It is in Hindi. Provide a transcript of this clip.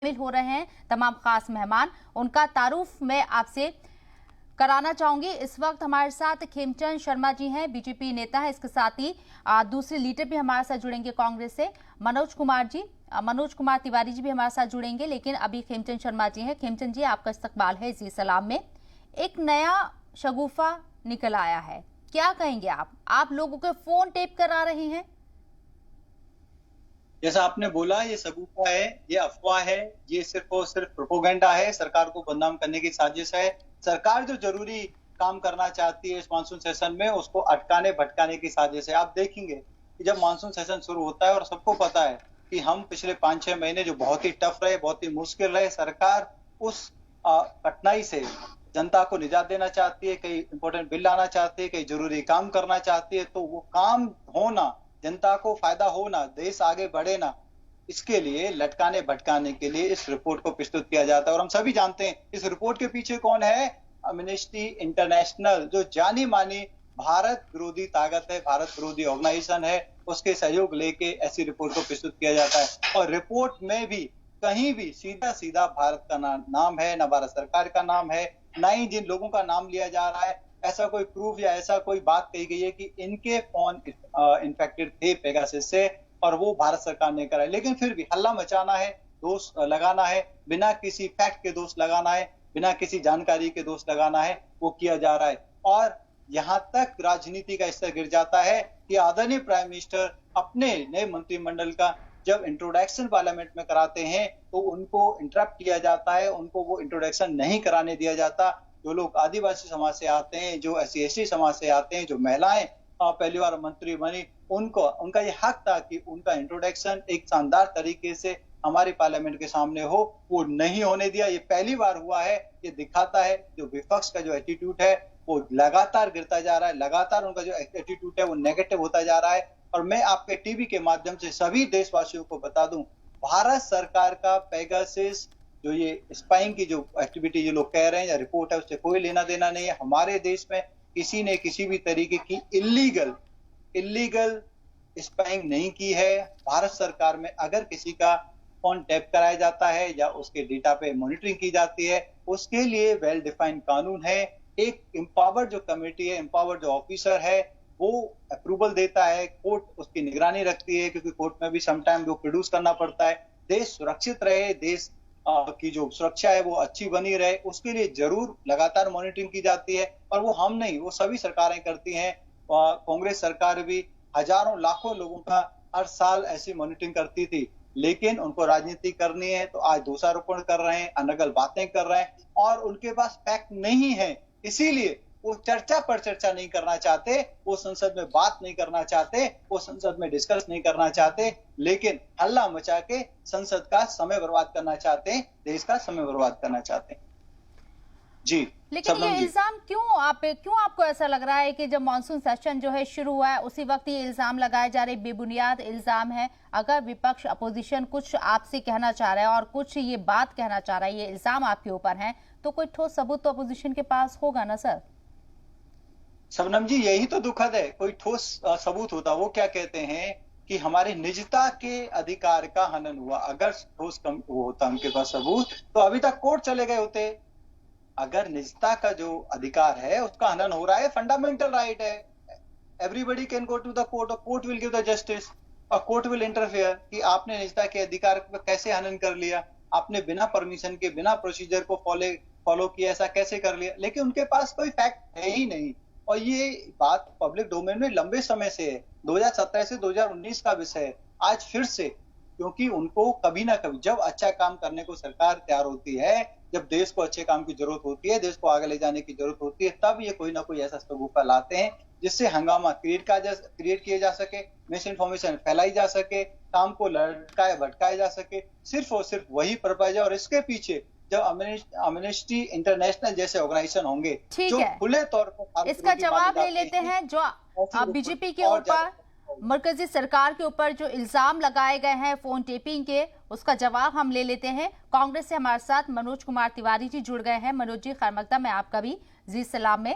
शामिल हो रहे हैं तमाम खास मेहमान, उनका तारुफ मैं आपसे कराना चाहूंगी। इस वक्त हमारे साथ खेमचंद शर्मा जी हैं, बीजेपी नेता है। इसके साथ ही दूसरे लीडर भी हमारे साथ जुड़ेंगे कांग्रेस से, मनोज कुमार तिवारी जी भी हमारे साथ जुड़ेंगे। लेकिन अभी खेमचंद शर्मा जी हैं। खेमचंद जी, आपका इस्तकबाल है जी सलाम में। एक नया शगुफा निकल आया है, क्या कहेंगे आप लोगों के फोन टेप करा रहे हैं। जैसा आपने बोला, ये शगुफा है, ये अफवाह है, ये सिर्फ और सिर्फ प्रोपोगेंडा है, सरकार को बदनाम करने की साजिश है। सरकार जो जरूरी काम करना चाहती है इस मानसून सेशन में, उसको अटकाने भटकाने की साजिश है। आप देखेंगे कि जब मानसून सेशन शुरू होता है, और सबको पता है कि हम पिछले 5-6 महीने जो बहुत ही टफ रहे, बहुत ही मुश्किल रहे, सरकार उस कठिनाई से जनता को निजात देना चाहती है, कई इंपॉर्टेंट बिल लाना चाहती है, कई जरूरी काम करना चाहती है। तो वो काम होना, जनता को फायदा हो ना, देश आगे बढ़े ना, इसके लिए लटकाने भटकाने के लिए इस रिपोर्ट को प्रस्तुत किया जाता है। और हम सभी जानते हैं इस रिपोर्ट के पीछे कौन है। एमनेस्टी इंटरनेशनल, जो जानी मानी भारत विरोधी ताकत है, भारत विरोधी ऑर्गेनाइजेशन है, उसके सहयोग लेके ऐसी रिपोर्ट को प्रस्तुत किया जाता है। और रिपोर्ट में भी कहीं भी सीधा सीधा भारत का नाम है, ना भारत सरकार का नाम है, ना ही जिन लोगों का नाम लिया जा रहा है ऐसा कोई प्रूफ या ऐसा कोई बात कही गई है कि इनके फोन इन्फेक्टेड थे पेगासस से और वो भारत सरकार ने कराए। लेकिन फिर भी हल्ला मचाना है, दोष लगाना है, बिना किसी फैक्ट के दोष लगाना है, बिना किसी जानकारी के दोष लगाना है, वो किया जा रहा है। और यहाँ तक राजनीति का स्तर गिर जाता है कि आदरणीय प्राइम मिनिस्टर अपने नए मंत्रिमंडल का जब इंट्रोडक्शन पार्लियामेंट में कराते हैं तो उनको इंटरप्ट किया जाता है, उनको वो इंट्रोडक्शन नहीं कराने दिया जाता। जो लोग आदिवासी समाज से आते हैं, जो SC/ST समाज से आते हैं, जो महिलाएं पहली बार मंत्री बनी, उनका ये हक था कि उनका इंट्रोडक्शन एक शानदार तरीके से हमारे पार्लियामेंट के सामने हो, वो नहीं होने दिया। ये पहली बार हुआ है। ये दिखाता है जो विपक्ष का जो एटीट्यूड है वो लगातार गिरता जा रहा है, लगातार उनका जो एटीट्यूड है वो नेगेटिव होता जा रहा है। और मैं आपके टीवी के माध्यम से सभी देशवासियों को बता दूं, भारत सरकार का पेगासस जो ये स्पाइंग की जो एक्टिविटी ये लोग कह रहे हैं या रिपोर्ट है, उससे कोई लेना देना नहीं है। हमारे देश में किसी ने किसी भी तरीके की इलीगल स्पाइंग नहीं की है। भारत सरकार में अगर किसी का फोन टैप कराया जाता है या उसके डेटा पे मॉनिटरिंग की जाती है, उसके लिए वेल डिफाइंड कानून है। एक एम्पावर्ड जो कमेटी है, एम्पावर्ड जो ऑफिसर है, वो अप्रूवल देता है, कोर्ट उसकी निगरानी रखती है, क्योंकि कोर्ट में भी समटाइम वो प्रोड्यूस करना पड़ता है। देश सुरक्षित रहे, देश की जो सुरक्षा है वो अच्छी बनी रहे, उसके लिए जरूर लगातार मॉनिटरिंग की जाती है। और वो हम नहीं, वो सभी सरकारें करती हैं। कांग्रेस सरकार भी हजारों लाखों लोगों का हर साल ऐसी मॉनिटरिंग करती थी। लेकिन उनको राजनीति करनी है तो आज दोषारोपण कर रहे हैं, अनगल बातें कर रहे हैं, और उनके पास फैक्ट नहीं है। इसीलिए वो चर्चा पर चर्चा नहीं करना चाहते, वो संसद में बात नहीं करना चाहते, वो संसद में डिस्कस नहीं करना चाहते, लेकिन हल्ला मचा के संसद का समय बर्बाद करना चाहते हैं, देश का समय बर्बाद करना चाहते हैं। जी, लेकिन ये इल्जाम क्यों आपको ऐसा लग रहा है कि जब मानसून सेशन जो है शुरू हुआ है उसी वक्त ये इल्जाम लगाए जा रहे, बेबुनियाद इल्जाम है। अगर विपक्ष अपोजिशन कुछ आपसे कहना चाह रहा है और कुछ ये बात कहना चाह रहा है, ये इल्जाम आपके ऊपर है, तो कोई ठोस सबूत तो अपोजिशन के पास होगा ना सर। शबनम जी, यही तो दुखद है। कोई ठोस सबूत होता, वो क्या कहते हैं कि हमारी निजता के अधिकार का हनन हुआ। अगर ठोस वो होता उनके पास सबूत, तो अभी तक कोर्ट चले गए होते। अगर निजता का जो अधिकार है उसका हनन हो रहा है, फंडामेंटल राइट है, everybody can go to the court, court will give the justice, और कोर्ट विल इंटरफेयर कि आपने निजता के अधिकार को कैसे हनन कर लिया, आपने बिना परमिशन के, बिना प्रोसीजर को फॉलो किया, ऐसा कैसे कर लिया। लेकिन उनके पास कोई फैक्ट है ही नहीं। और ये बात पब्लिक डोमेन में लंबे समय से है, 2017 से 2019 का विषय है। आज फिर से, क्योंकि उनको कभी ना कभी जब अच्छा काम करने को सरकार तैयार होती है, जब देश को अच्छे काम की जरूरत होती है, देश को आगे ले जाने की जरूरत होती है, तब ये कोई ना कोई ऐसा शगुफा लाते हैं जिससे हंगामा क्रिएट किए जा सके, मिस इन्फॉर्मेशन फैलाई जा सके, काम को लटकाया भटकाया जा सके। सिर्फ और सिर्फ वही पर्पज है। और इसके पीछे जब एमनेस्टी इंटरनेशनल जैसे ऑर्गेनाइजेशन होंगे जो खुले तौर पर, इसका जवाब ले लेते हैं जो बीजेपी के ऊपर, मरकजी सरकार के ऊपर जो इल्जाम लगाए गए हैं फोन टेपिंग के, उसका जवाब हम ले लेते हैं। कांग्रेस से हमारे साथ मनोज कुमार तिवारी जी जुड़ गए हैं। मनोज जी, खैर मकदम है आपका भी जी सलाम में।